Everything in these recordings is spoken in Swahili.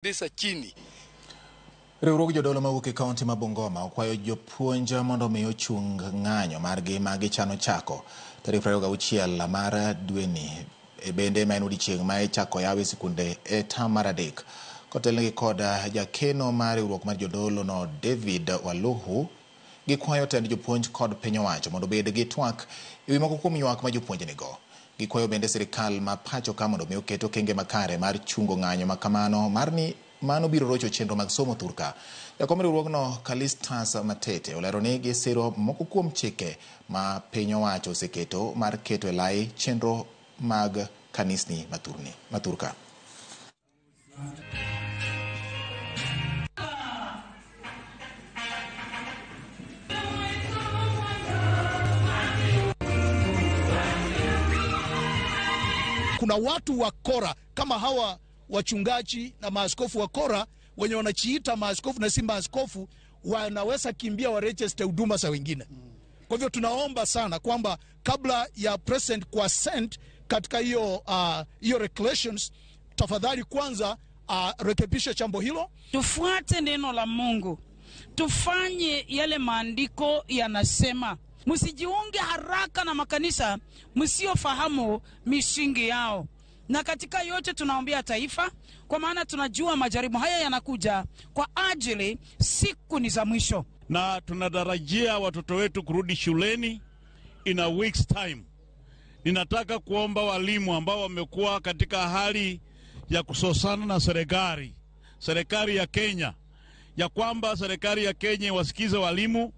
Disa chini. Riwruok jodolo mawuok e kaunti ma Bungoma okwayo jopuonj mondo omi ochung ng'anyo margi ma gichano chako tarik 26 mar dweni bende ma en odiechieng' ma ichako yawe sikunde e tam mar adek. Kotelnegi kod jakeno mar riwruok mar jodolo no David Waluhu gikwayo tend jopuonj kod piny owacho mondo obed gi twak e wi moko kuom ywak ma jopuonj nigo. Gikwayo bende sirikal ma pacho ka mondo omi oket okenge makare mar chungo ng'anyo ma kamano mar ni mano biro rocho chenro mag somo thurka. Jakom riwruogno Kalistas Matete olero ni gisiro moko kuom chike ma piny owacho oseketo mar keto e lai chenro mag kanisni mathurka. Kuna watu wa kora kama hawa wachungaji na maaskofu wa kora wenye wanachiita maaskofu na si maaskofu, wanaweza kimbia wa register huduma za wengine. Kwa hivyo tunaomba sana kwamba kabla ya president kwa sent katika hiyo regulations, tafadhali kwanza rekebisha jambo hilo. Tufuate neno la Mungu. Tufanye yale maandiko yanasema. Msijiunge haraka na makanisa msiofahamu misingi yao. Na katika yote tunaombea taifa, kwa maana tunajua majaribu haya yanakuja kwa ajili siku ni za mwisho. Na tunatarajia watoto wetu kurudi shuleni in a week's time. Ninataka kuomba walimu ambao wamekuwa katika hali ya kusosana na serikali ya Kenya, ya kwamba serikali ya Kenya wasikize walimu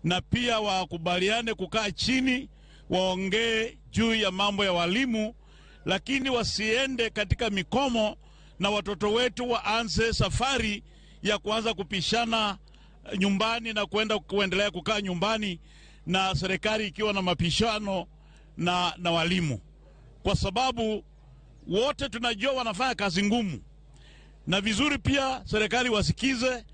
na pia wakubaliane kukaa chini waongee juu ya mambo ya walimu, lakini wasiende katika mikomo na watoto wetu waanze safari ya kuanza kupishana nyumbani na kuendelea kukaa nyumbani na serikali ikiwa na mapishano na walimu. Kwa sababu wote tunajua wanafanya kazi ngumu, na vizuri pia serikali wasikize